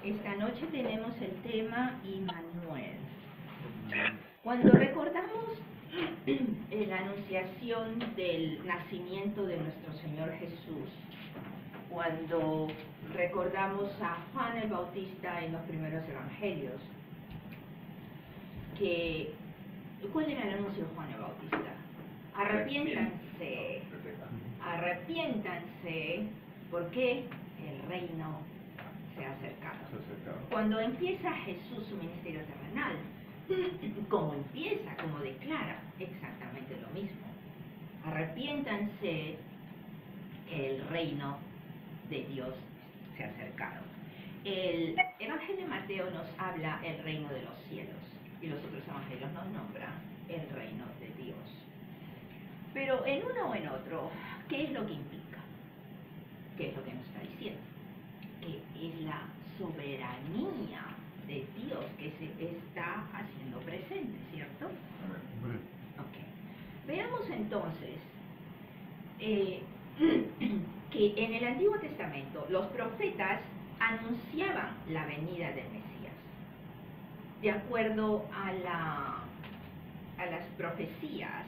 Esta noche tenemos el tema Immanuel. Cuando recordamos la anunciación del nacimiento de nuestro Señor Jesús, cuando recordamos a Juan el Bautista en los primeros evangelios, ¿cuál era el anuncio de Juan el Bautista? Arrepiéntanse, arrepiéntanse, porque el reino se ha acercado. Cuando empieza Jesús su ministerio terrenal, como empieza, como declara, exactamente lo mismo. Arrepiéntanse, el reino de Dios se ha acercado. El Evangelio de Mateo nos habla el reino de los cielos y los otros evangelios nos nombran el reino de Dios. Pero en uno o en otro, ¿qué es lo que implica? ¿Qué es lo que nos está diciendo? Que es la soberanía de Dios que se está haciendo presente, ¿cierto? Ok. Veamos entonces que en el Antiguo Testamento los profetas anunciaban la venida del Mesías. De acuerdo a las profecías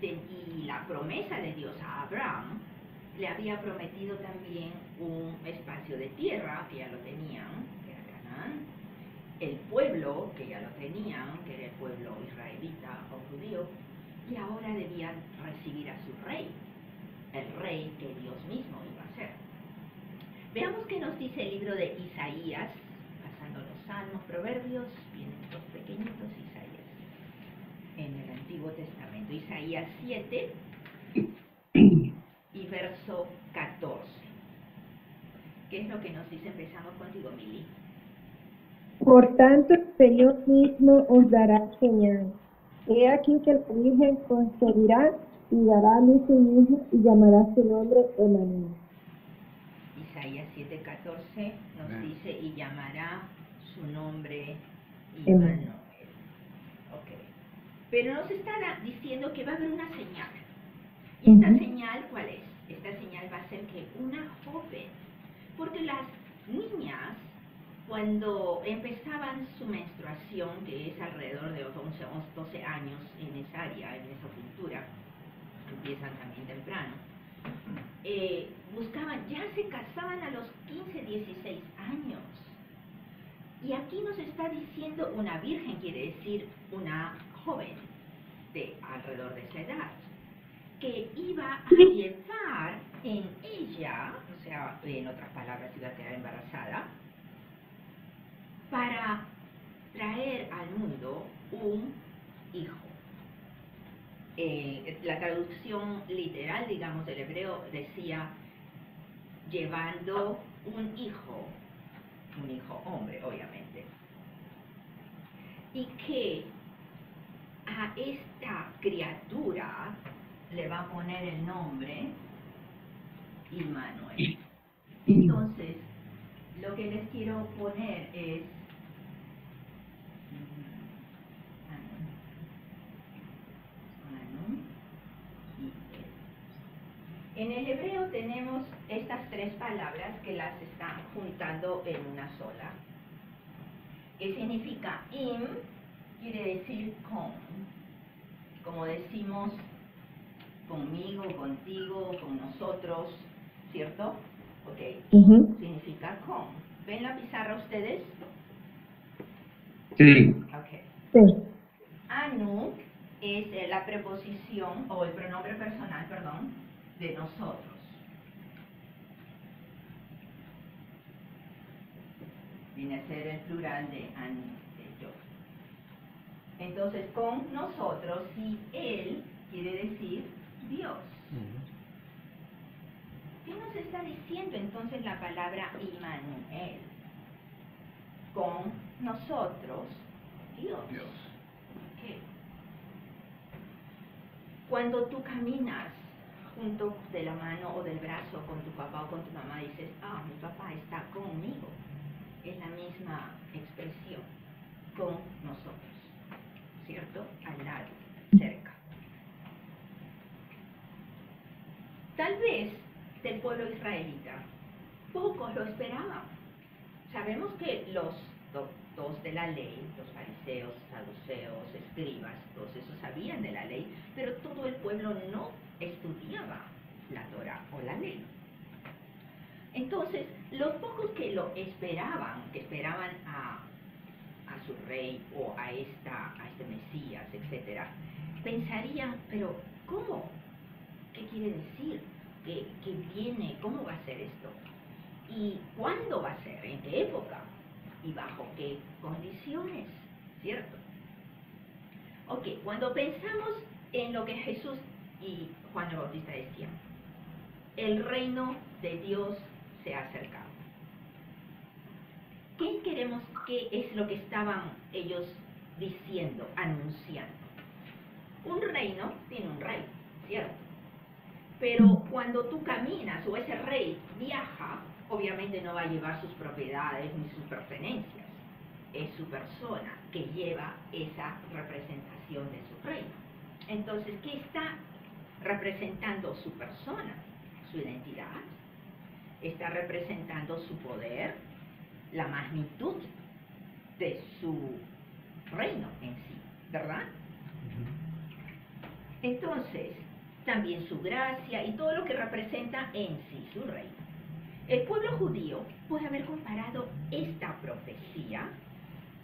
y la promesa de Dios a Abraham, le había prometido también un espacio de tierra, que ya lo tenían, que era Canaán, el pueblo, que ya lo tenían, que era el pueblo israelita o judío, y ahora debían recibir a su rey, el rey que Dios mismo iba a ser. Veamos qué nos dice el libro de Isaías, pasando los Salmos, Proverbios, vienen los pequeñitos Isaías, en el Antiguo Testamento. Isaías 7 y verso 14. ¿Qué es lo que nos dice? Empezamos contigo, Mili. Por tanto, el Señor mismo os dará señal. He aquí que la Virgen concebirá y dará a luz un hijo y llamará su nombre Emmanuel. Isaías 7:14 nos dice, y llamará su nombre Immanuel. Okay. Pero nos está diciendo que va a haber una señal. ¿Y esta señal cuál es? Esta señal va a ser que una joven, porque las niñas, cuando empezaban su menstruación, que es alrededor de 11 o 12 años en esa área, en esa cultura, empiezan también temprano, buscaban, ya se casaban a los 15, 16 años. Y aquí nos está diciendo una virgen, quiere decir una joven de alrededor de esa edad, que iba a llevar en ella, o sea, en otras palabras, iba a quedar embarazada, para traer al mundo un hijo. La traducción literal, digamos, del hebreo decía, llevando un hijo hombre, obviamente, y que a esta criatura le va a poner el nombre Immanuel. Entonces, lo que les quiero poner es Manu y él. En el hebreo tenemos estas tres palabras que las están juntando en una sola, que significa im, quiere decir con, como decimos conmigo, contigo, con nosotros, ¿cierto? Ok, significa con. ¿Ven la pizarra ustedes? Sí. Ok. Sí. Anu es la preposición, o el pronombre personal, perdón, de nosotros. Viene a ser el plural de anu, de yo. Entonces, con nosotros, y él quiere decir Dios. ¿Qué nos está diciendo entonces la palabra Immanuel? Con nosotros, Dios. Okay. Cuando tú caminas junto de la mano o del brazo con tu papá o con tu mamá, dices, mi papá está conmigo. Es la misma expresión, con nosotros, ¿cierto? Al lado, cerca. Tal vez del pueblo israelita, pocos lo esperaban. sabemos que los doctores de la ley, los fariseos, saduceos, escribas, todos esos sabían de la ley, pero todo el pueblo no estudiaba la Torah o la ley. Entonces, los pocos que lo esperaban, que esperaban a su rey o a este Mesías, etc., pensarían, pero ¿cómo? ¿Qué quiere decir? ¿Qué viene? ¿Cómo va a ser esto? ¿Y cuándo va a ser? ¿En qué época? ¿Y bajo qué condiciones? ¿Cierto? Ok, cuando pensamos en lo que Jesús y Juan el Bautista decían, el reino de Dios se ha acercado. ¿Qué es lo que estaban ellos diciendo, anunciando? Un reino tiene un rey, ¿cierto? Pero cuando tú caminas o ese rey viaja, obviamente no va a llevar sus propiedades ni sus pertenencias. Es su persona que lleva esa representación de su reino. Entonces, ¿qué está representando su persona? Su identidad. Está representando su poder, la magnitud de su reino en sí, ¿verdad? Entonces, también su gracia y todo lo que representa en sí su reino. El pueblo judío puede haber comparado esta profecía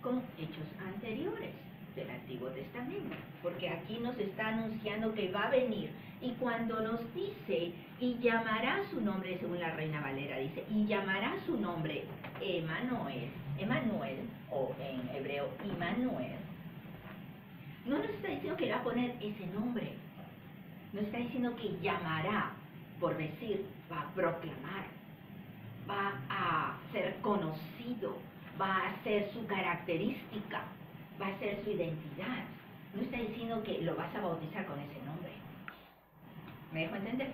con hechos anteriores del Antiguo Testamento, porque aquí nos está anunciando que va a venir, y cuando nos dice, y llamará su nombre, según la Reina Valera dice, y llamará su nombre Emanuel, o en hebreo Immanuel, no nos está diciendo que va a poner ese nombre, nos está diciendo que llamará, por decir, va a proclamar, va a ser conocido, va a ser su característica, va a ser su identidad. No está diciendo que lo vas a bautizar con ese nombre. ¿Me dejo entender?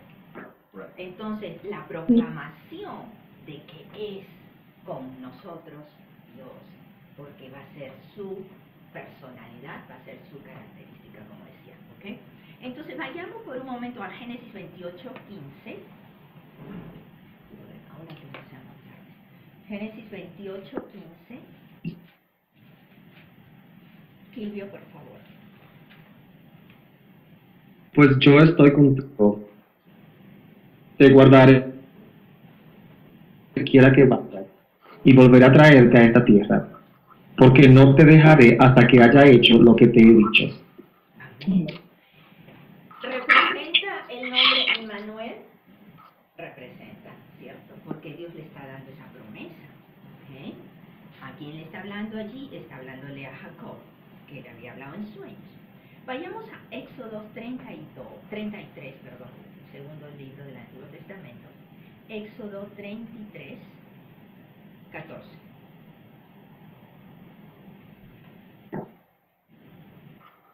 Entonces, la proclamación de que es con nosotros Dios, porque va a ser su personalidad, va a ser su característica, como decía. ¿Ok? Entonces, vayamos por un momento a Génesis 28, 15. Ahora que no sea muy tarde. Génesis 28, 15. Silvio, por favor. Pues yo estoy contigo. Te guardaré donde quiera que vayas y volveré a traerte a esta tierra, porque no te dejaré hasta que haya hecho lo que te he dicho. Amén. ¿Representa el nombre Immanuel? Representa, ¿cierto? Porque Dios le está dando esa promesa. ¿Okay? ¿A quién le está hablando allí? Está hablándole a Jacob, que le había hablado en sueños. Vayamos a Éxodo 33, el segundo libro del Antiguo Testamento. Éxodo 33, 14.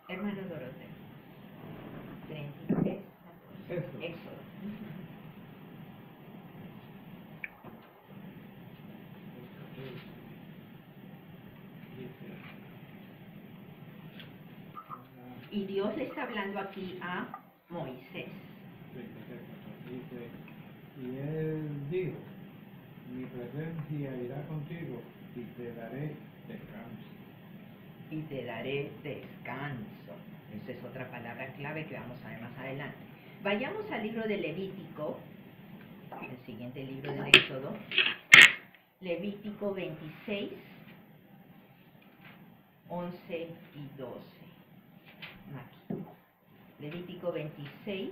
Hermano Doroteo. 33, 14. Éxodo. Y Dios le está hablando aquí a Moisés. Dice, y él dijo, mi presencia irá contigo y te daré descanso. Y te daré descanso. Esa es otra palabra clave que vamos a ver más adelante. Vayamos al libro de Levítico, el siguiente libro del Éxodo. Levítico 26, 11 y 12. Aquí. Levítico 26,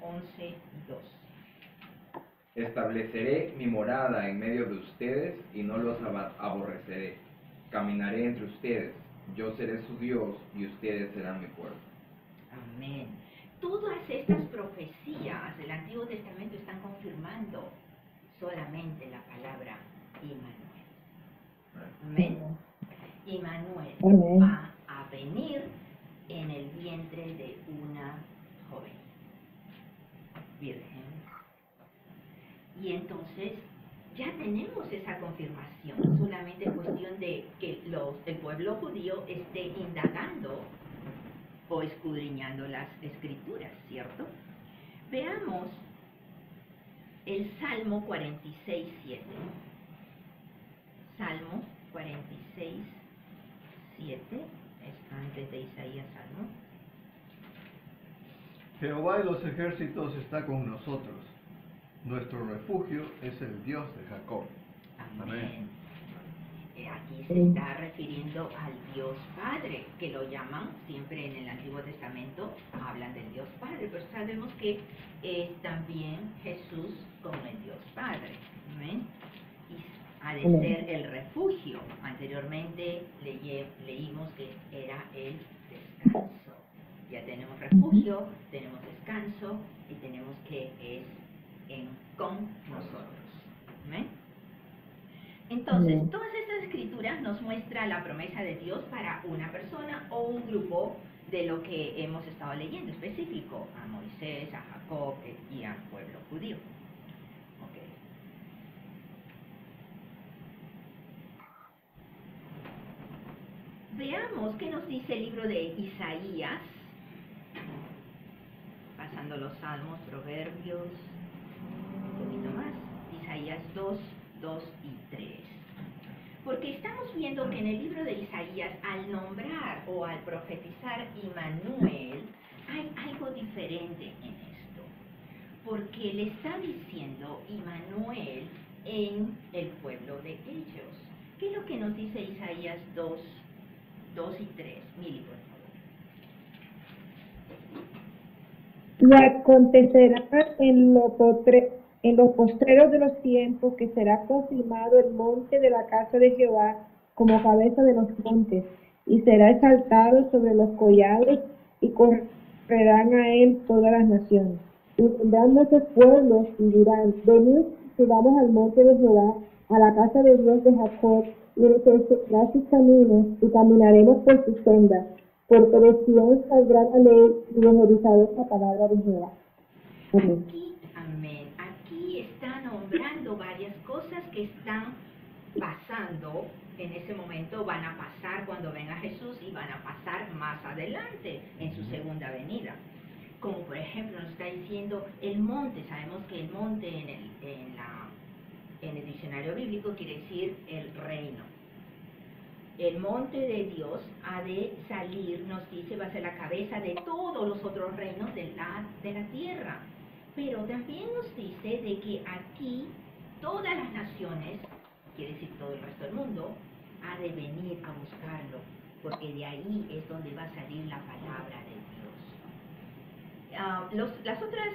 11 y 12. Estableceré mi morada en medio de ustedes y no los aborreceré. Caminaré entre ustedes, yo seré su Dios y ustedes serán mi pueblo. Amén. Todas estas profecías del Antiguo Testamento están confirmando solamente la palabra Immanuel. Amén. Immanuel Amén. va a venir en el vientre de una joven virgen. Y entonces ya tenemos esa confirmación, solamente es cuestión de que el pueblo judío esté indagando o escudriñando las escrituras, ¿cierto? Veamos el Salmo 46, 7. 7, es antes de Isaías Salmo. Jehová de los ejércitos está con nosotros. Nuestro refugio es el Dios de Jacob. Amén. Aquí se está refiriendo al Dios Padre, que lo llaman siempre en el Antiguo Testamento, hablan del Dios Padre, pero sabemos que es también Jesús como el Dios Padre. Amén. Y ha de ser el refugio. Anteriormente leímos que era el descanso. Ya tenemos refugio, tenemos descanso y tenemos que es con nosotros. ¿Amén? Entonces, todas estas escrituras nos muestran la promesa de Dios para una persona o un grupo de lo que hemos estado leyendo, específico, a Moisés, a Jacob y al pueblo judío. Okay. Veamos qué nos dice el libro de Isaías, pasando los salmos, proverbios, un poquito más, Isaías 2, 2 y 3. Porque estamos viendo que en el libro de Isaías, al nombrar o al profetizar Immanuel, hay algo diferente en esto. Porque le está diciendo Immanuel en el pueblo de ellos. ¿Qué es lo que nos dice Isaías 2, 2 y 3? Mili, por favor. Y acontecerá en los postreros de los tiempos que será confirmado el monte de la casa de Jehová como cabeza de los montes, y será exaltado sobre los collados, y correrán a él todas las naciones. Y vendrán muchos pueblos y dirán: venid, subamos al monte de Jehová, a la casa de Dios de Jacob, y recorrerá sus caminos, y caminaremos por sus sendas, porque de Sion saldrá la ley, y de Jerusalén la palabra de Jehová. Amén. Amén. Aquí está nombrando varias cosas que están pasando en ese momento, van a pasar cuando venga Jesús y van a pasar más adelante en su segunda venida. Como por ejemplo nos está diciendo el monte. Sabemos que el monte en el diccionario bíblico quiere decir el reino. El monte de Dios ha de salir, nos dice, va a ser la cabeza de todos los otros reinos de la tierra. Pero también nos dice de que aquí todas las naciones, quiere decir todo el resto del mundo, ha de venir a buscarlo, porque de ahí es donde va a salir la palabra de Dios. Las otras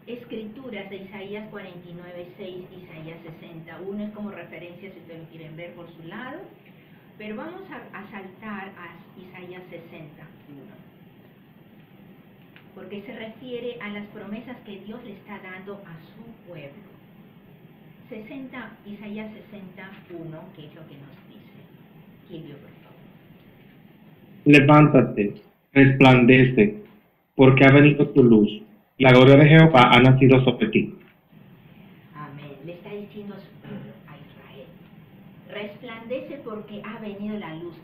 escrituras de Isaías 49:6, Isaías 60:1 es como referencia si ustedes lo quieren ver por su lado, pero vamos a saltar a Isaías 60:1. Porque se refiere a las promesas que Dios le está dando a su pueblo. Isaías 60:1, ¿qué es lo que nos dice? ¿Quién vio, por favor? Levántate, resplandece, porque ha venido tu luz, y la gloria de Jehová ha nacido sobre ti. Amén. Le está diciendo a su pueblo, a Israel, resplandece porque ha venido la luz.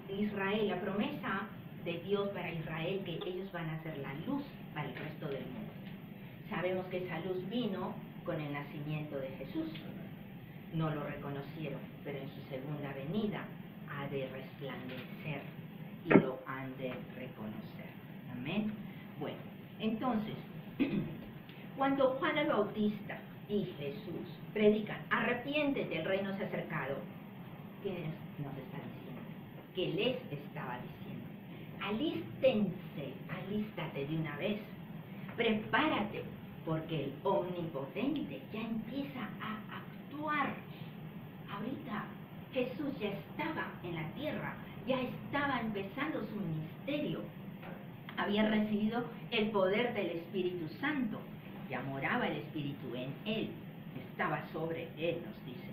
Israel, la promesa de Dios para Israel, que ellos van a ser la luz para el resto del mundo. Sabemos que esa luz vino con el nacimiento de Jesús. No lo reconocieron, pero en su segunda venida ha de resplandecer y lo han de reconocer. Amén. Bueno, entonces, cuando Juan el Bautista y Jesús predican, arrepiéntete, el reino se ha acercado, ¿qué nos está diciendo? ¿Qué les estaba diciendo? Alístense, alístate de una vez, prepárate, porque el omnipotente ya empieza a actuar. Ahorita Jesús ya estaba en la tierra, ya estaba empezando su ministerio, había recibido el poder del Espíritu Santo, ya moraba el Espíritu en él, estaba sobre él, nos dice.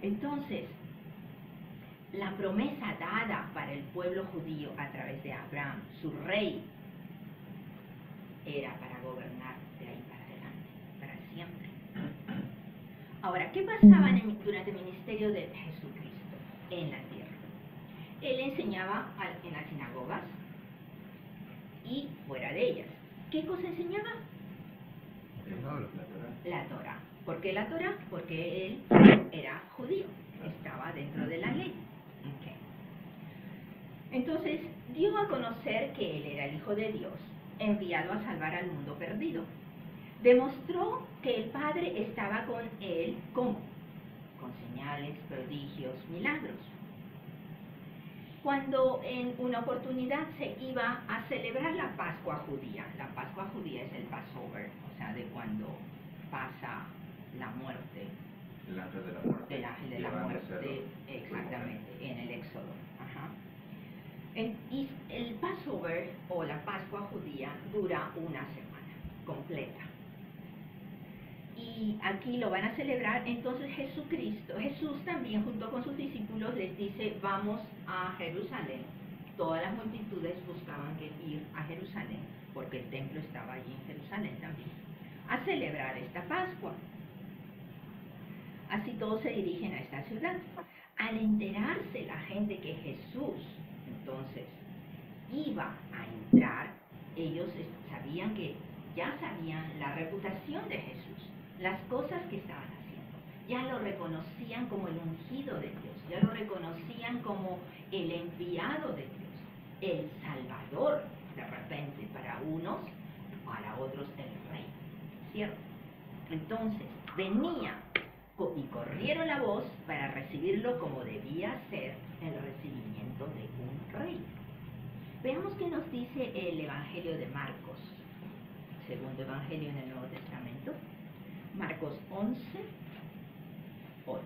Entonces, la promesa dada para el pueblo judío a través de Abraham, su rey, era para gobernar de ahí para adelante, para siempre. Ahora, ¿qué pasaba durante el ministerio de Jesucristo en la tierra? Él enseñaba en las sinagogas y fuera de ellas. ¿Qué cosa enseñaba? La Torá. ¿Por qué la Torá? Porque él era judío, estaba dentro de la ley. Okay. Entonces dio a conocer que él era el Hijo de Dios, enviado a salvar al mundo perdido. Demostró que el Padre estaba con él, ¿cómo? Con señales, prodigios, milagros. Cuando en una oportunidad se iba a celebrar la Pascua judía es el Passover, o sea, de cuando pasa la muerte, El ángel de la muerte. del ángel de la muerte, exactamente, en el Éxodo. Ajá. Y el Passover o la Pascua judía dura una semana completa. Y aquí lo van a celebrar, entonces Jesús también junto con sus discípulos les dice, vamos a Jerusalén. Todas las multitudes buscaban ir a Jerusalén, porque el templo estaba allí en Jerusalén también, a celebrar esta Pascua. Así todos se dirigen a esta ciudad. Al enterarse la gente que Jesús, entonces, iba a entrar, ellos ya sabían la reputación de Jesús, las cosas que estaban haciendo. Ya lo reconocían como el ungido de Dios, ya lo reconocían como el enviado de Dios, el Salvador, de repente, para unos, para otros el Rey, ¿cierto? Entonces, venía y corrieron la voz para recibirlo como debía ser el recibimiento de un rey. Veamos qué nos dice el Evangelio de Marcos, segundo Evangelio en el Nuevo Testamento, Marcos 11, 8.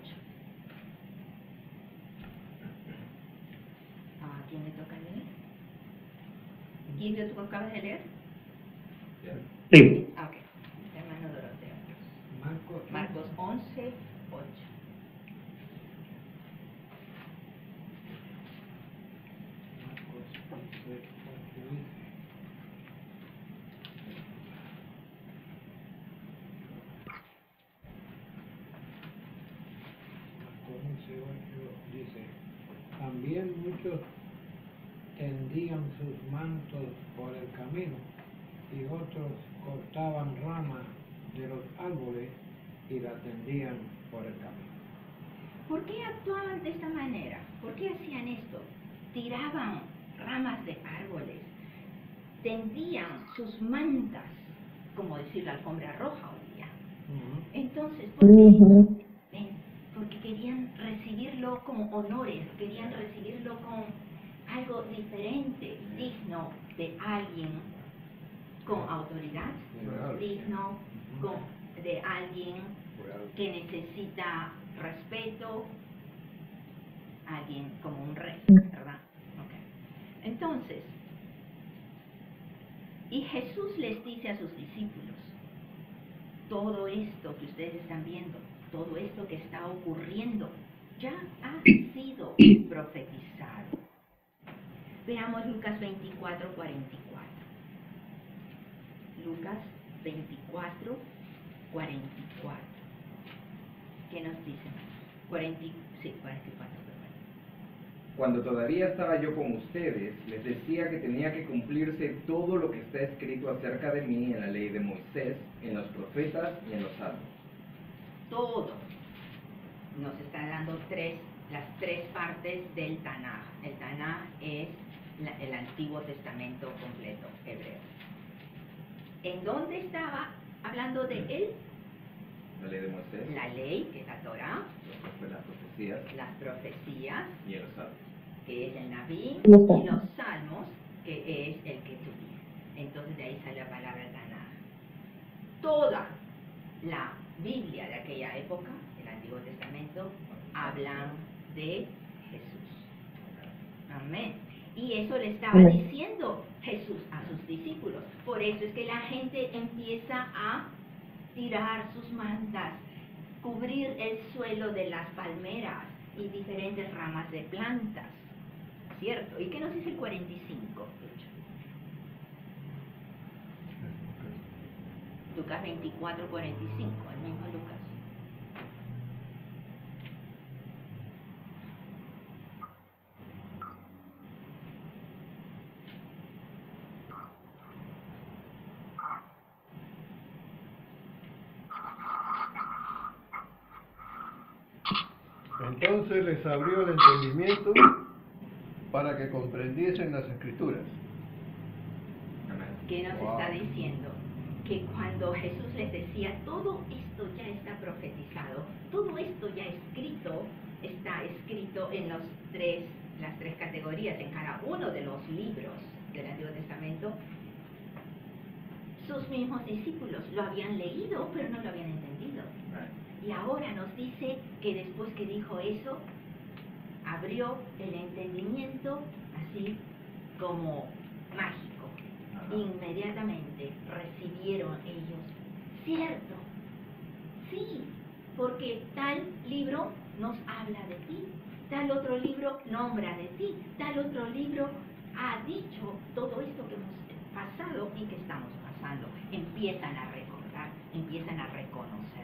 ¿A quién le toca leer? ¿Quién te acabas de leer? Sí. Ok, hermano Doroteo. Marcos Marcos 11, 8. Dice, también muchos tendían sus mantos por el camino y otros cortaban ramas de los árboles y la tendían por el camino. ¿Por qué actuaban de esta manera? ¿Por qué hacían esto? Tiraban ramas de árboles, tendían sus mantas, como decir la alfombra roja hoy día. Entonces, ¿por qué? Porque querían recibirlo como honores, querían recibirlo como algo diferente, digno de alguien con autoridad, digno de alguien que necesita respeto, alguien como un rey, ¿verdad? Okay. Entonces, y Jesús les dice a sus discípulos, todo esto que ustedes están viendo, todo esto que está ocurriendo, ya ha sido profetizado. Veamos Lucas 24, 44. Lucas 24, 44. ¿Qué nos dice? 44, perdón. Cuando todavía estaba yo con ustedes, les decía que tenía que cumplirse todo lo que está escrito acerca de mí en la ley de Moisés, en los profetas y en los salmos. Todo. Nos está dando las tres partes del Tanaj. El Tanaj es el Antiguo Testamento completo, hebreo. ¿En dónde estaba hablando de él? La ley de Moisés, La ley, que es la Torah, las profecías y los salmos. que es el Nabí, Los y salmos. los Salmos, que es el Ketubim. Entonces de ahí sale la palabra Tanaj. Toda la Biblia de aquella época, el Antiguo Testamento, hablan de Jesús. Amén. Y eso le estaba Amén. diciendo Jesús a sus discípulos. Por eso es que la gente empieza a tirar sus mantas, cubrir el suelo de las palmeras y diferentes ramas de plantas. ¿Cierto? ¿Y qué nos dice el 45? Lucas 24, 45, el mismo Lucas. Entonces les abrió el entendimiento para que comprendiesen las Escrituras. Amén. ¿Qué nos Wow. está diciendo? Que cuando Jesús les decía, todo esto ya está profetizado, todo esto ya está escrito en las tres categorías, en cada uno de los libros del Antiguo Testamento, sus mismos discípulos lo habían leído, pero no lo habían entendido. Right. Y ahora nos dice que después que dijo eso, abrió el entendimiento así como mágico. Ajá. Inmediatamente recibieron ellos, cierto, sí, porque tal libro nos habla de ti, tal otro libro nombra de ti, tal otro libro ha dicho todo esto que hemos pasado y que estamos pasando. Empiezan a recordar, empiezan a reconocer.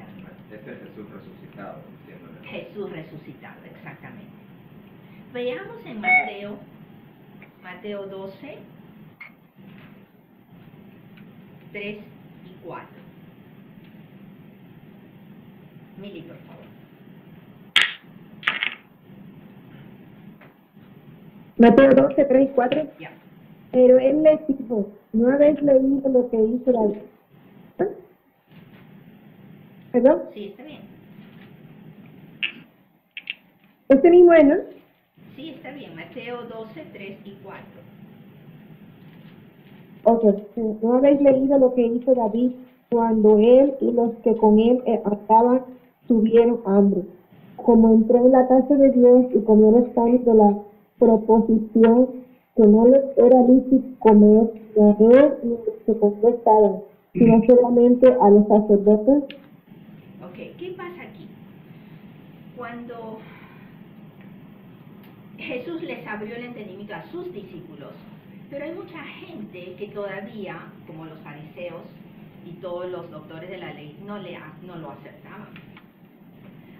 Este es Jesús resucitado, diciéndole. Jesús resucitado, exactamente. Veamos en Mateo 12, 3 y 4. Mili, por favor. Mateo 12, 3 y 4. Ya. Pero él les dijo, ¿no habéis leído lo que hizo David? ¿Ah? ¿Perdón? Sí, está bien. Este mismo es, ¿no? Sí, está bien. Mateo 12, 3 y 4. Ok, ¿no habéis leído lo que hizo David cuando él y los que con él andaban tuvieron hambre? Como entró en la casa de Dios y comió los panes de la proposición, que no les era lícito comer ni a él ni a los que con él estaban, sino solamente a los sacerdotes. Ok, ¿qué pasa aquí? Cuando Jesús les abrió el entendimiento a sus discípulos, pero hay mucha gente que todavía, como los fariseos y todos los doctores de la ley, no lo aceptaban.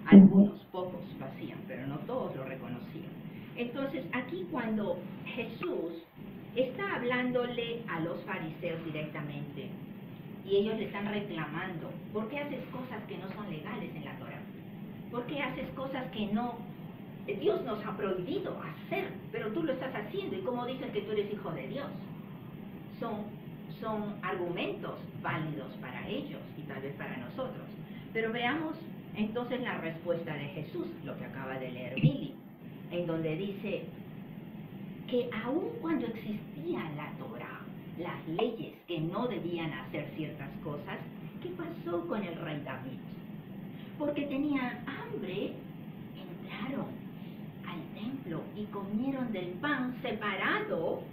Algunos, pocos lo hacían, pero no todos lo reconocían. Entonces, aquí cuando Jesús está hablándole a los fariseos directamente, y ellos le están reclamando, ¿por qué haces cosas que no son legales en la Torah? ¿Por qué haces cosas que no Dios nos ha prohibido hacer, pero tú lo estás haciendo? ¿Y cómo dicen que tú eres hijo de Dios? Son argumentos válidos para ellos y tal vez para nosotros. Pero veamos entonces la respuesta de Jesús, lo que acaba de leer Mili, en donde dice que aun cuando existía la Torah, las leyes que no debían hacer ciertas cosas, ¿qué pasó con el rey David? Porque tenían hambre, entraron al templo y comieron del pan separado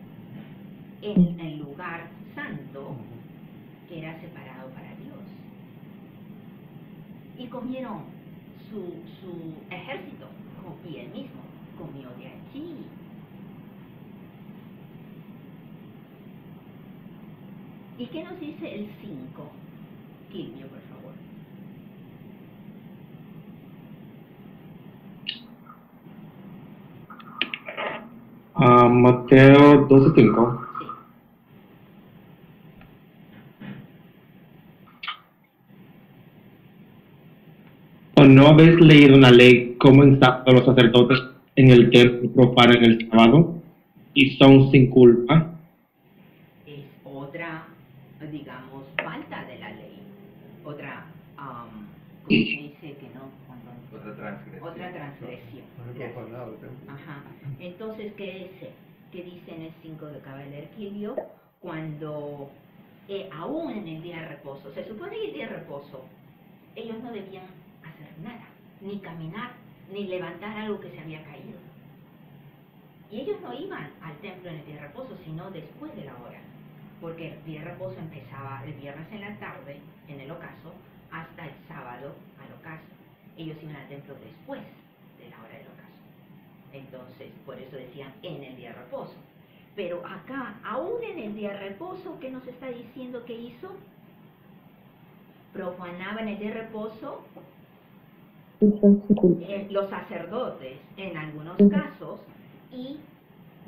en el lugar santo que era separado para Dios. Y comieron su ejército, y él mismo comió de allí. ¿Y qué nos dice el 5? Quilmio, por favor. Mateo 12:5. Sí. ¿O no habéis leído en la ley cómo instan los sacerdotes en el templo profanan el sábado y son sin culpa? Es otra, digamos, falta de la ley. Otra, ¿cómo se dice que no? Otra transgresión. Otra transgresión. Gracias. Ajá. Entonces, ¿qué dice en el 5 que acaba de leer Quilio? Cuando, aún en el día de reposo, se supone que el día de reposo, ellos no debían hacer nada, ni caminar, ni levantar algo que se había caído. Y ellos no iban al templo en el día de reposo, sino después de la hora, porque el día de reposo empezaba el viernes en la tarde, en el ocaso, hasta el sábado al ocaso. Ellos iban al templo después de la hora del ocaso. Entonces, por eso decían en el día de reposo. Pero acá, aún en el día de reposo, ¿qué nos está diciendo que hizo? Profanaban el día de reposo los sacerdotes en algunos casos, y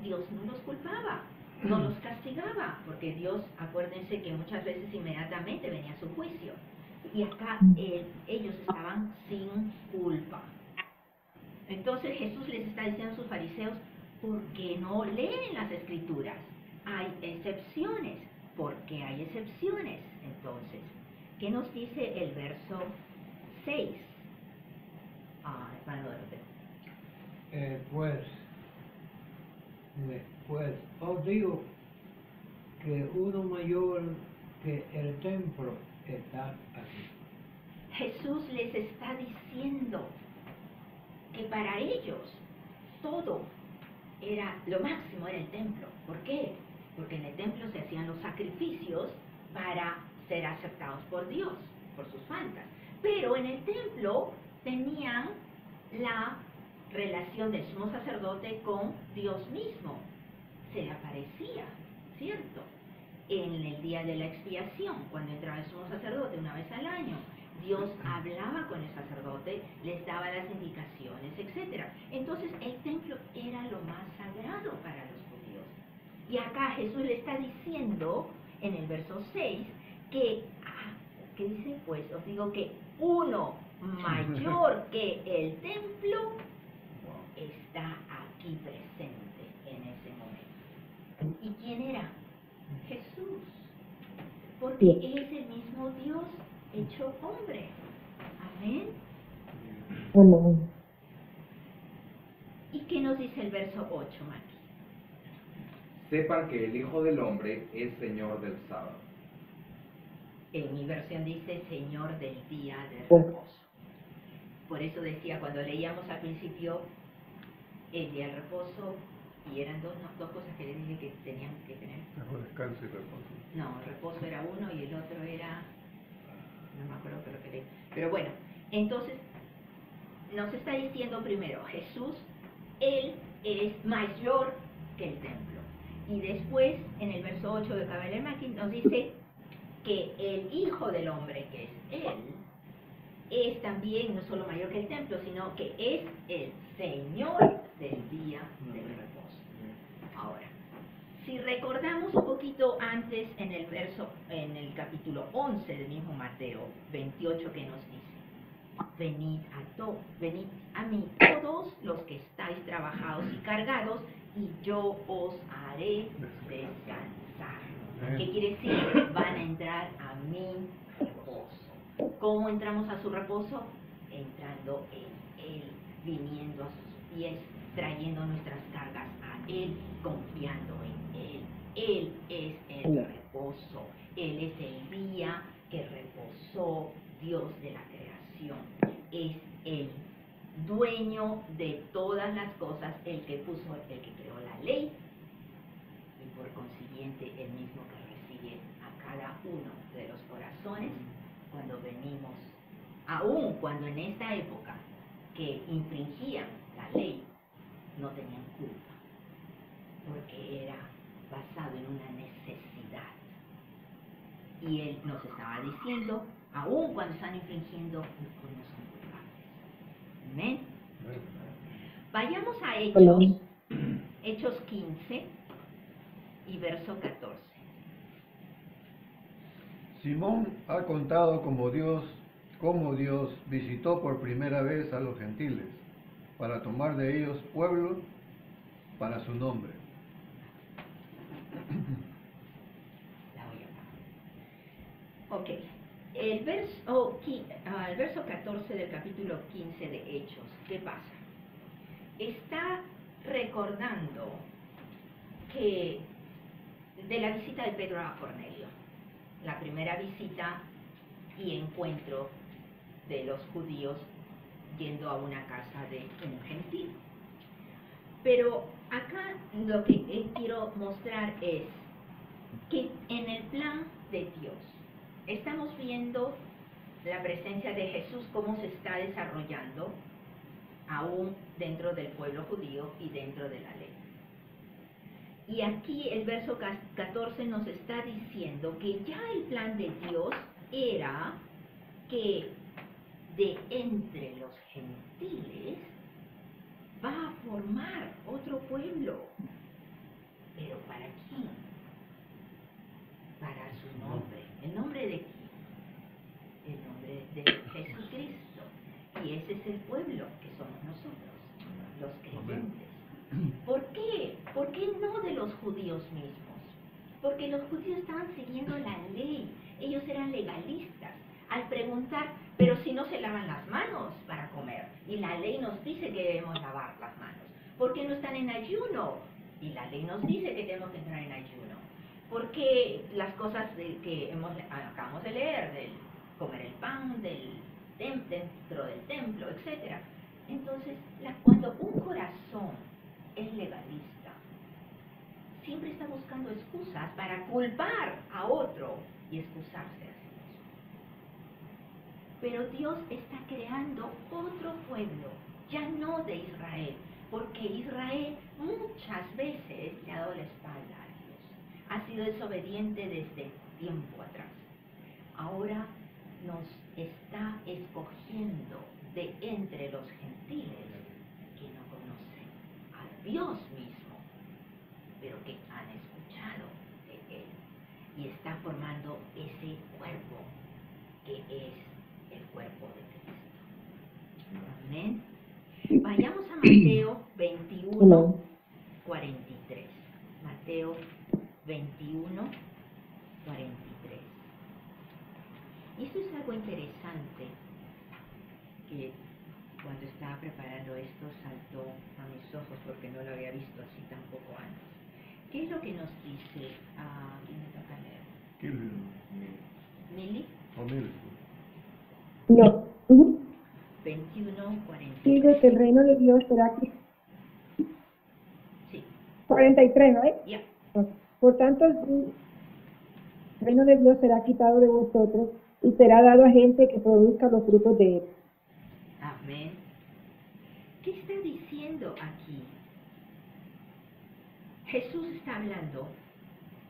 Dios no los culpaba, no los castigaba, porque Dios, acuérdense que muchas veces inmediatamente venía su juicio, y acá ellos estaban sin culpa. Entonces Jesús les está diciendo a sus fariseos, porque no leen las escrituras. Hay excepciones. ¿Por qué hay excepciones? Entonces, ¿qué nos dice el verso 6? Hermano Doroteo. Pues os digo que uno mayor que el templo está aquí. Jesús les está diciendo que para ellos todo era lo máximo en el templo. ¿Por qué? Porque en el templo se hacían los sacrificios para ser aceptados por Dios, por sus faltas. Pero en el templo tenían la relación del sumo sacerdote con Dios mismo. Se le aparecía, ¿cierto? En el día de la expiación, cuando entraba el sumo sacerdote una vez al año, Dios hablaba con el sacerdote, les daba las indicaciones, etc. Entonces el templo era lo más sagrado para los judíos. Y acá Jesús le está diciendo en el verso 6 que, ¿qué dice? Pues os digo que uno mayor que el templo está aquí presente en ese momento. ¿Y quién era? Jesús. Porque es el mismo Dios hecho hombre. Amén. Amén. ¿Y qué nos dice el verso 8, Maki? Sepan que el Hijo del Hombre es Señor del sábado. En mi versión dice Señor del día de reposo. Por eso decía, cuando leíamos al principio el día del reposo, y eran dos cosas que le dije que tenían que tener. Descanso y reposo. No, reposo era uno y el otro era, no me acuerdo qué lo que leí. Pero bueno, entonces nos está diciendo primero, Jesús, Él es mayor que el templo. Y después, en el verso 8 de Kabbalah Maki, nos dice que el Hijo del Hombre, que es Él, es también no solo mayor que el templo, sino que es el Señor del día del reposo. Ahora, si recordamos un poquito antes en el capítulo 11 del mismo Mateo 28, que nos dice, venid a mí todos los que estáis trabajados y cargados, y yo os haré descansar. ¿Qué quiere decir? Van a entrar a mi reposo. ¿Cómo entramos a su reposo? Entrando en Él, viniendo a sus pies, trayendo nuestras cargas a Él, confiando en Él. Él es el reposo. Él es el día que reposó Dios de la creación. Es el dueño de todas las cosas, el que creó la ley, y por consiguiente el mismo que recibe a cada uno de los corazones cuando venimos, aun cuando en esta época que infringían la ley no tenían culpa, porque era basado en una necesidad. Y Él nos estaba diciendo, aun cuando están infringiendo, pues no son culpables. Amén. Vayamos a Hechos 15 y verso 14. Simón ha contado cómo Dios visitó por primera vez a los gentiles para tomar de ellos pueblo para su nombre. La voy a parar. Ok. El verso 14 del capítulo 15 de Hechos, ¿qué pasa? Está recordando que de la visita de Pedro a Cornelio, la primera visita y encuentro de los judíos yendo a una casa de un gentil. Pero acá lo que quiero mostrar es que en el plan de Dios estamos viendo la presencia de Jesús, cómo se está desarrollando aún dentro del pueblo judío y dentro de la ley. Y aquí el verso 14 nos está diciendo que ya el plan de Dios era que de entre los gentiles va a formar otro pueblo. ¿Pero para quién? Para su nombre. ¿El nombre de quién? El nombre de Jesucristo. Y ese es el pueblo que somos nosotros, los creyentes. ¿Por qué? ¿Por qué no de los judíos mismos? Porque los judíos estaban siguiendo la ley, ellos eran legalistas. Al preguntar, pero si no se lavan las manos para comer, y la ley nos dice que debemos lavar las manos, ¿por qué no están en ayuno? Y la ley nos dice que tenemos que entrar en ayuno. ¿Por qué las cosas que acabamos de leer, del comer el pan dentro del templo, etcétera? Entonces, cuando un corazón es legalista, siempre está buscando excusas para culpar a otro y excusarse a sí mismo. Pero Dios está creando otro pueblo, ya no de Israel, porque Israel muchas veces le ha dado la espalda a Dios, ha sido desobediente desde tiempo atrás. Ahora nos está escogiendo de entre los gentiles que no conocen a Dios mismo, pero que han escuchado de Él, y está formando ese cuerpo que es el cuerpo de Cristo. Amén. Vayamos a Mateo 21, 43. Mateo 21, 43. Y esto es algo interesante que cuando estaba preparando esto saltó a mis ojos porque no lo había visto así tampoco antes. ¿Qué es lo que nos dice? ¿Quién me toca leer? ¿Mili? No. 21, 43. Dice que el reino de Dios será Sí, 43, ¿no? ya. Por tanto, el reino de Dios será quitado de vosotros y será dado a gente que produzca los frutos de él. Amén. ¿Qué está diciendo aquí? Jesús está hablando,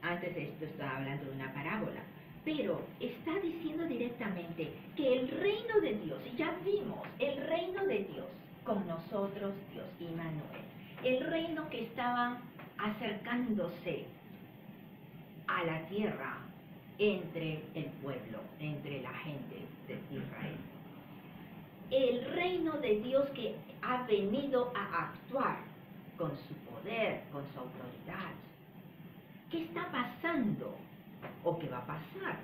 antes de esto estaba hablando de una parábola, pero está diciendo directamente que el reino de Dios, y ya vimos, el reino de Dios, con nosotros, Dios, Immanuel, el reino que estaba acercándose a la tierra entre el pueblo, entre la gente de Israel. El reino de Dios que ha venido a actuar con su poder, con su autoridad. ¿Qué está pasando? ¿O qué va a pasar?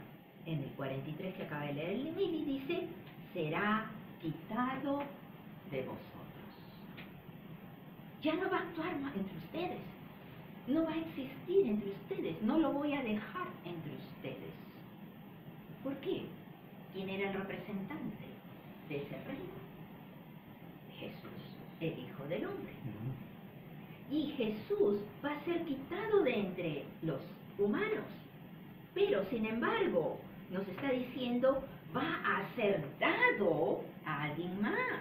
En el 43 que acaba de leer el Mili dice, será quitado de vosotros. Ya no va a actuar más entre ustedes. No va a existir entre ustedes. No lo voy a dejar entre ustedes. ¿Por qué? ¿Quién era el representante de ese reino? Jesús, el Hijo del Hombre. Y Jesús va a ser quitado de entre los humanos. Pero, sin embargo, nos está diciendo, va a ser dado a alguien más.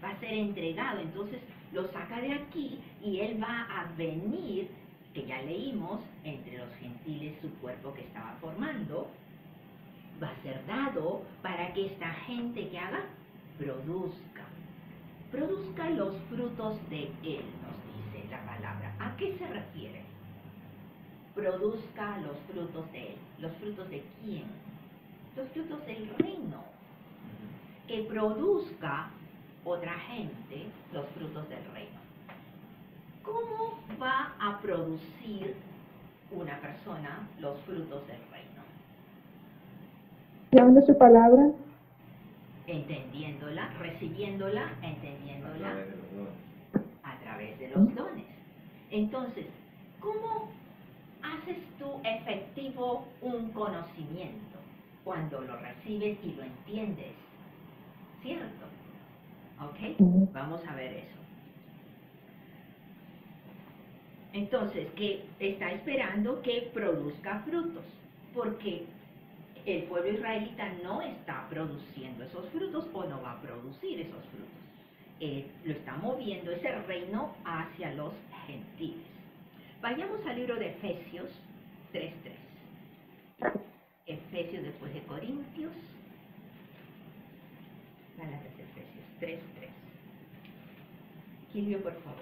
Va a ser entregado. Entonces, lo saca de aquí y Él va a venir, que ya leímos, entre los gentiles su cuerpo que estaba formando. Va a ser dado para que esta gente que haga, produzca los frutos de Él, nos dice la palabra. ¿A qué se refiere? Produzca los frutos de Él. ¿Los frutos de quién? Los frutos del reino. Que produzca otra gente los frutos del reino. ¿Cómo va a producir una persona los frutos del reino? Llevando su palabra, Entendiéndola, recibiéndola, entendiéndola a través de los ¿Mm? dones. Entonces, ¿cómo haces tú efectivo un conocimiento? Cuando lo recibes y lo entiendes, ¿cierto? ¿Ok? Ujú. Vamos a ver eso. Entonces, que está esperando que produzca frutos, porque el pueblo israelita no está produciendo esos frutos o no va a producir esos frutos. Lo está moviendo ese reino hacia los gentiles. Vayamos al libro de Efesios 3:3. Efesios después de Corintios. Gálatas, Efesios 3:3. Silvio, por favor.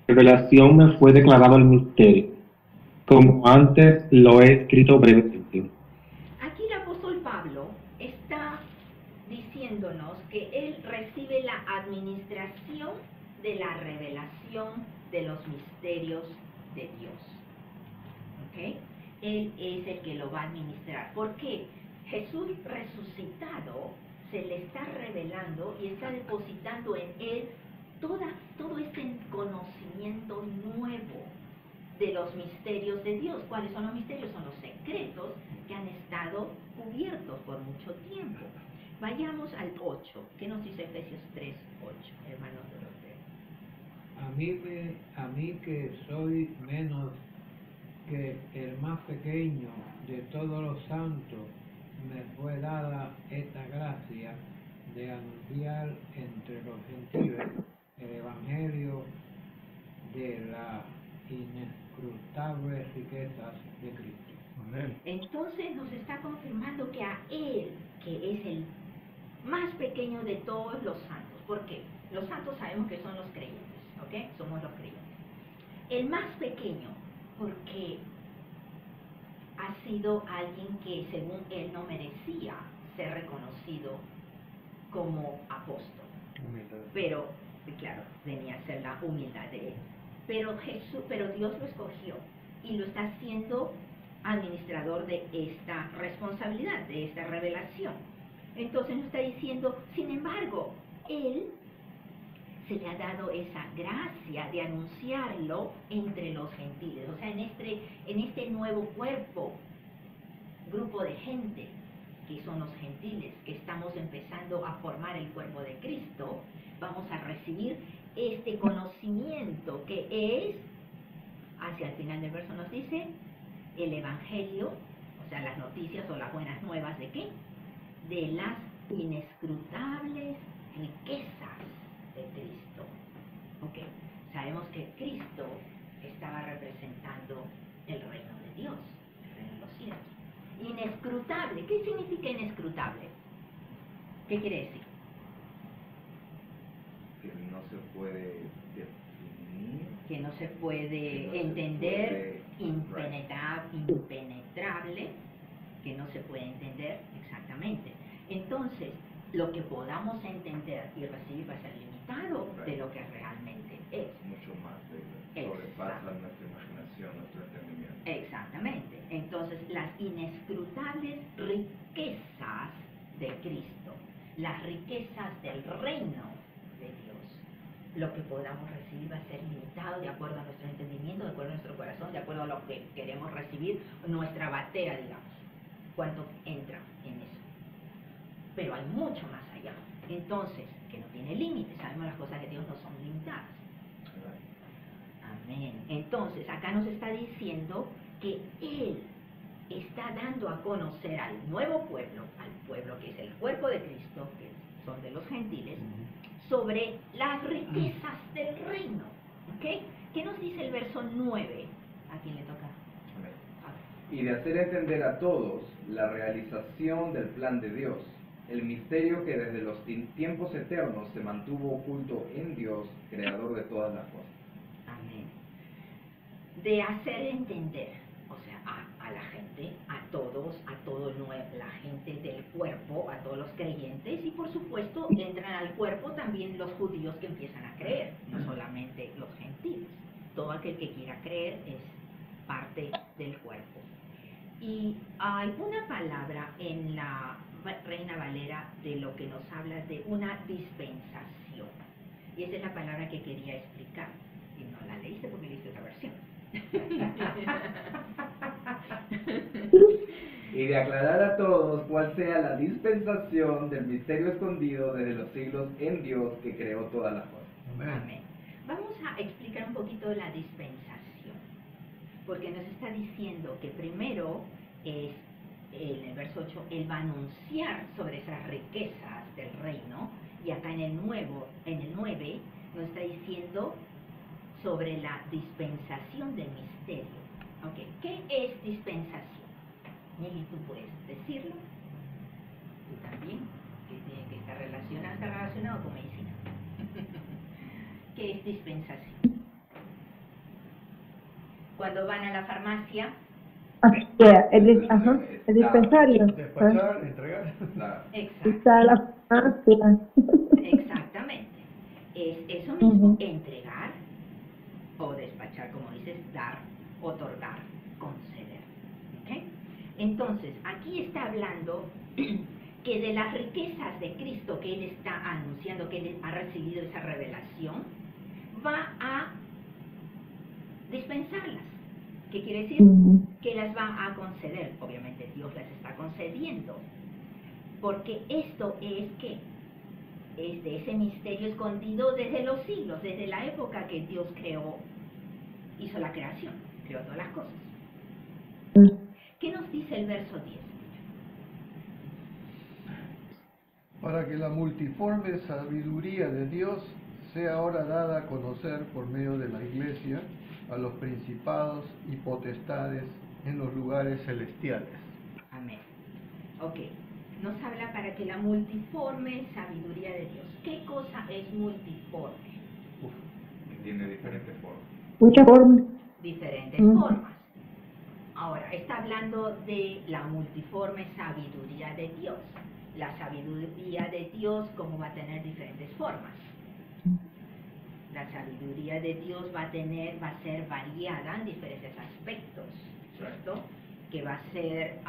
Revelación me fue declarado el misterio, como antes lo he escrito brevemente. Aquí el apóstol Pablo está diciéndonos que él recibe la administración de la revelación de los misterios de Dios. ¿Ok? Él es el que lo va a administrar. ¿Por qué? Jesús resucitado se le está revelando y está depositando en él todo este conocimiento nuevo de los misterios de Dios. ¿Cuáles son los misterios? Son los secretos que han estado cubiertos por mucho tiempo. Vayamos al 8. ¿Qué nos dice Efesios 3, 8, hermanos Doroteo? A mí que soy menos que el más pequeño de todos los santos, me fue dada esta gracia de anunciar entre los gentiles el evangelio de las inescrutables riquezas de Cristo. Amén. Entonces nos está confirmando que a Él, que es el más pequeño de todos los santos. ¿Por qué? Los santos sabemos que son los creyentes, ¿ok? Somos los creyentes. El más pequeño, porque ha sido alguien que según Él no merecía ser reconocido como apóstol. Pero, claro, venía a ser la humildad de Él. Pero Dios lo escogió y lo está haciendo administrador de esta responsabilidad, de esta revelación. Entonces nos está diciendo, sin embargo, Él se le ha dado esa gracia de anunciarlo entre los gentiles. O sea, en este nuevo grupo de gente, que son los gentiles, que estamos empezando a formar el cuerpo de Cristo, vamos a recibir este conocimiento que es, hacia el final del verso nos dice, el evangelio, o sea, las noticias o las buenas nuevas de ¿qué? De las inescrutables riquezas de Cristo. Ok, sabemos que Cristo estaba representando el reino de Dios, el reino de los cielos. Inescrutable, ¿qué significa inescrutable? ¿Qué quiere decir? Que no se puede definir. Que no se puede no se entender, puede, impenetrable, que no se puede entender exactamente. Entonces, lo que podamos entender y recibir va a ser limitado de lo que realmente es. Mucho más sobrepasa nuestra imaginación, nuestro entendimiento. Exactamente. Entonces, las inescrutables riquezas de Cristo, las riquezas del reino de Dios, lo que podamos recibir va a ser limitado de acuerdo a nuestro entendimiento, de acuerdo a nuestro corazón, de acuerdo a lo que queremos recibir, nuestra batea, digamos, cuánto entra en eso. Pero hay mucho más allá. Entonces, que no tiene límites, sabemos las cosas de Dios no son limitadas. Amén. Entonces, acá nos está diciendo que Él está dando a conocer al nuevo pueblo, al pueblo que es el cuerpo de Cristo, que son de los gentiles, sobre las riquezas del reino. ¿Ok? ¿Qué nos dice el verso 9? ¿A quién le toca? Y de hacer entender a todos la realización del plan de Dios, el misterio que desde los tiempos eternos se mantuvo oculto en Dios, creador de todas las cosas. Amén. De hacer entender, o sea, a la gente, a todos, a todo la gente del cuerpo, a todos los creyentes, y por supuesto entran al cuerpo también los judíos que empiezan a creer, no solamente los gentiles. Todo aquel que quiera creer es parte del cuerpo. Y hay una palabra en la Reina Valera de lo que nos habla de una dispensación. Y esa es la palabra que quería explicar. Y no la leíste porque leíste otra versión. Y de aclarar a todos cuál sea la dispensación del misterio escondido desde los siglos en Dios que creó todas las cosas. Amén. Vamos a explicar un poquito la dispensación. Porque nos está diciendo que primero es, en el verso 8, Él va a anunciar sobre esas riquezas del reino, y acá en el 9 nos está diciendo sobre la dispensación del misterio. Okay. ¿Qué es dispensación? Nelly, tú puedes decirlo, tú también, que tiene que estar relacionado con medicina. ¿Qué es dispensación? Cuando van a la farmacia, el dispensario. Despachar, entregar. exacto, Está la farmacia. exactamente. mismo, entregar o despachar, como dices, dar, otorgar, conceder. ¿Ok? Entonces, aquí está hablando que de las riquezas de Cristo que Él está anunciando, que Él ha recibido esa revelación, va a dispensarlas. ¿Qué quiere decir? Que las va a conceder. Obviamente Dios las está concediendo. Porque esto es que es de ese misterio escondido desde los siglos, desde la época que Dios creó, hizo la creación, creó todas las cosas. ¿Qué nos dice el verso 10? Para que la multiforme sabiduría de Dios sea ahora dada a conocer por medio de la Iglesia a los principados y potestades en los lugares celestiales. Amén. Ok. Nos habla para que la multiforme sabiduría de Dios. ¿Qué cosa es multiforme? Que tiene diferentes formas. Muchas formas. Diferentes formas. Ahora, está hablando de la multiforme sabiduría de Dios. La sabiduría de Dios, ¿cómo va a tener diferentes formas? La sabiduría de Dios va a ser variada en diferentes aspectos, ¿cierto? Que va a ser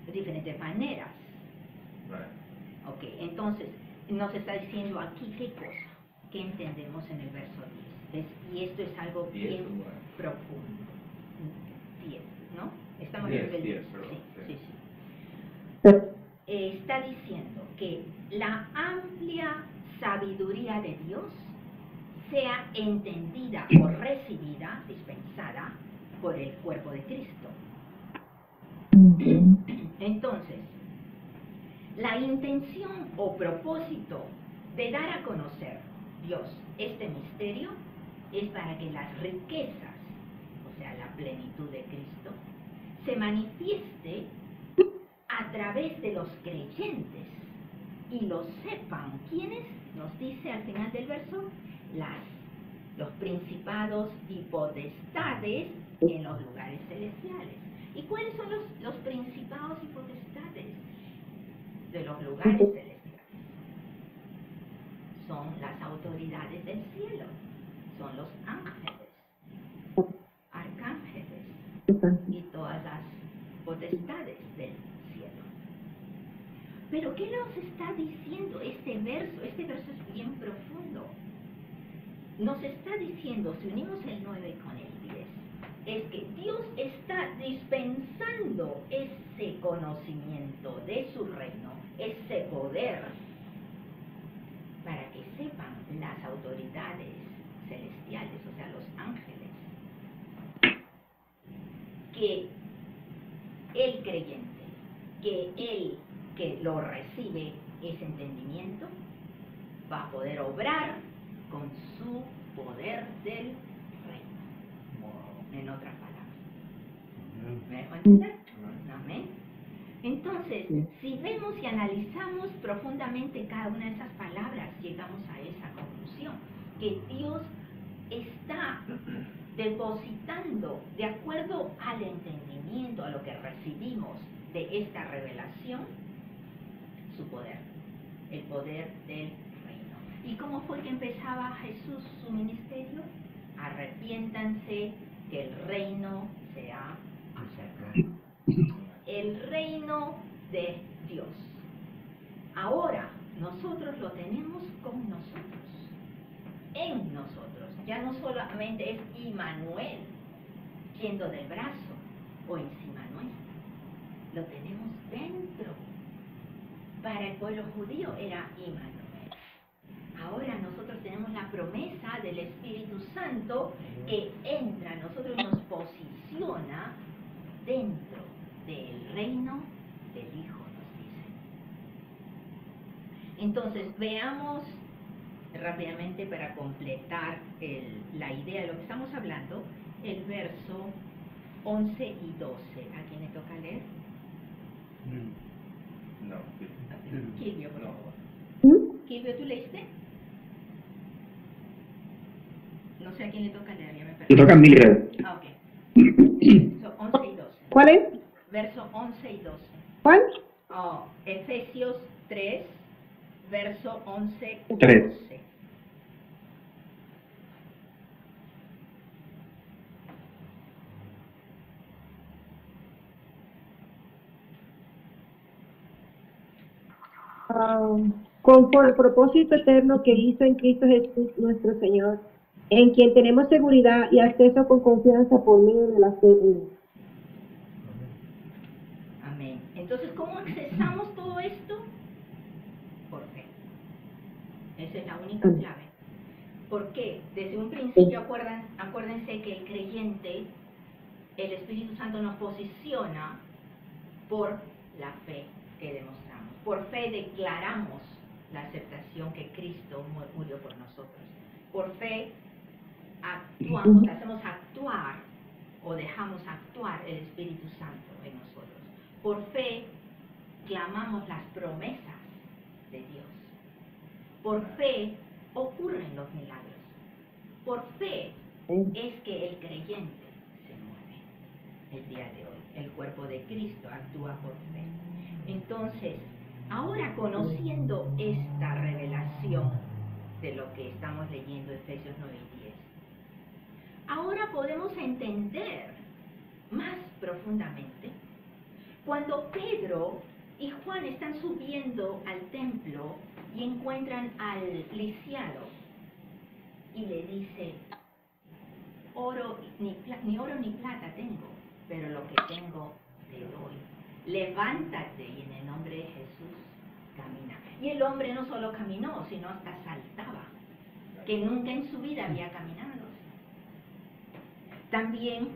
de diferentes maneras. Ok, entonces, nos está diciendo aquí qué cosa, qué entendemos en el verso 10. Y esto es algo bien profundo. 10, ¿no? Estamos viendo el 10. Sí. Está diciendo que la amplia sabiduría de Dios sea entendida o recibida, dispensada por el cuerpo de Cristo. Entonces, la intención o propósito de dar a conocer Dios este misterio es para que las riquezas, o sea, la plenitud de Cristo, se manifieste a través de los creyentes y lo sepan. ¿Quiénes? Nos dice al final del verso, los principados y potestades en los lugares celestiales. ¿Y cuáles son los principados y potestades de los lugares celestiales? Son las autoridades del cielo, son los ángeles, arcángeles y todas las potestades del cielo. Pero ¿qué nos está diciendo este verso? Este verso es bien profundo. Nos está diciendo, si unimos el 9 con el 10, es que Dios está dispensando ese conocimiento de su reino, ese poder, para que sepan las autoridades celestiales, o sea, los ángeles, que el creyente, que él que lo recibe ese entendimiento, va a poder obrar con su poder del reino. En otras palabras. ¿Me dejo entender? Amén. Entonces, si vemos y analizamos profundamente cada una de esas palabras, llegamos a esa conclusión, que Dios está depositando, de acuerdo al entendimiento, a lo que recibimos de esta revelación, su poder, el poder del reino. ¿Y cómo fue que empezaba Jesús su ministerio? Arrepiéntanse, que el reino se ha acercado. El reino de Dios. Ahora nosotros lo tenemos con nosotros, en nosotros. Ya no solamente es Immanuel yendo del brazo o encima nuestra, lo tenemos dentro. Para el pueblo judío era Immanuel. Ahora nosotros tenemos la promesa del Espíritu Santo que entra a nosotros y nos posiciona dentro del reino del Hijo, nos dice. Entonces, veamos rápidamente para completar la idea de lo que estamos hablando, el verso 11 y 12. ¿A quién le toca leer? No. Kilvio, por favor. Kilvio, ¿tú leíste? No sé a quién le toca leer, ya me perdí. Le toca a mí leer. Ah, ok. So, 11 y 12. ¿Cuál es? Verso 11 y 12. ¿Cuál? Efesios 3, verso 11 y 3. 12. conforme al propósito eterno que hizo en Cristo Jesús nuestro Señor, en quien tenemos seguridad y acceso con confianza por medio de la fe en él. Amén. Entonces, ¿cómo accesamos todo esto? Por fe. Esa es la única clave. ¿Por qué? Desde un principio acuérdense que el creyente, el Espíritu Santo nos posiciona por la fe que demostramos. Por fe declaramos la aceptación que Cristo murió por nosotros. Por fe actuamos, hacemos actuar o dejamos actuar el Espíritu Santo en nosotros. Por fe clamamos las promesas de Dios. Por fe ocurren los milagros. Por fe es que el creyente se mueve el día de hoy. El cuerpo de Cristo actúa por fe. Entonces, ahora conociendo esta revelación de lo que estamos leyendo Efesios 9 y 10, ahora podemos entender más profundamente cuando Pedro y Juan están subiendo al templo y encuentran al lisiado y le dice: ni oro ni plata tengo, pero lo que tengo te doy. Levántate y en el nombre de Jesús camina. Y el hombre no solo caminó, sino hasta saltaba, que nunca en su vida había caminado. También,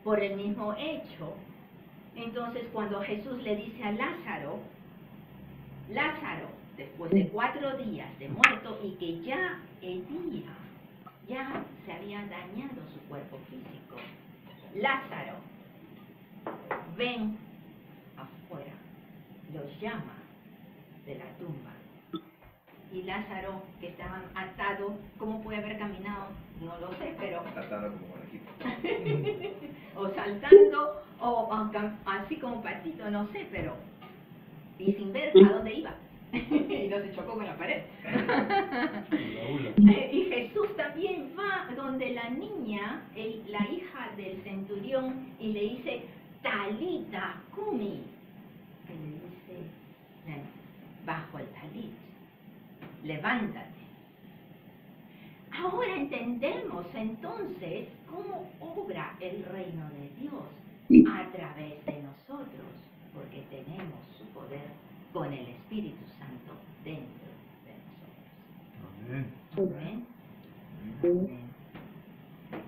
por el mismo hecho, entonces cuando Jesús le dice a Lázaro, después de 4 días de muerto y que ya hedía, ya se había dañado su cuerpo físico, Lázaro, ven afuera, los llama de la tumba. Y Lázaro, que estaba atado, ¿cómo puede haber caminado? No lo sé, pero... Atado como conejito. o saltando, o así como patito, no sé, pero... Y sin ver a dónde iba. Y no se chocó con la pared. Y Jesús también va donde la niña, la hija del centurión, y le dice: Talita cumi. Que le dice, bajo el talit, levántate. Ahora entendemos entonces cómo obra el reino de Dios a través de nosotros, porque tenemos su poder con el Espíritu Santo dentro de nosotros. Amén. Amén.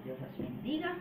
Dios los bendiga.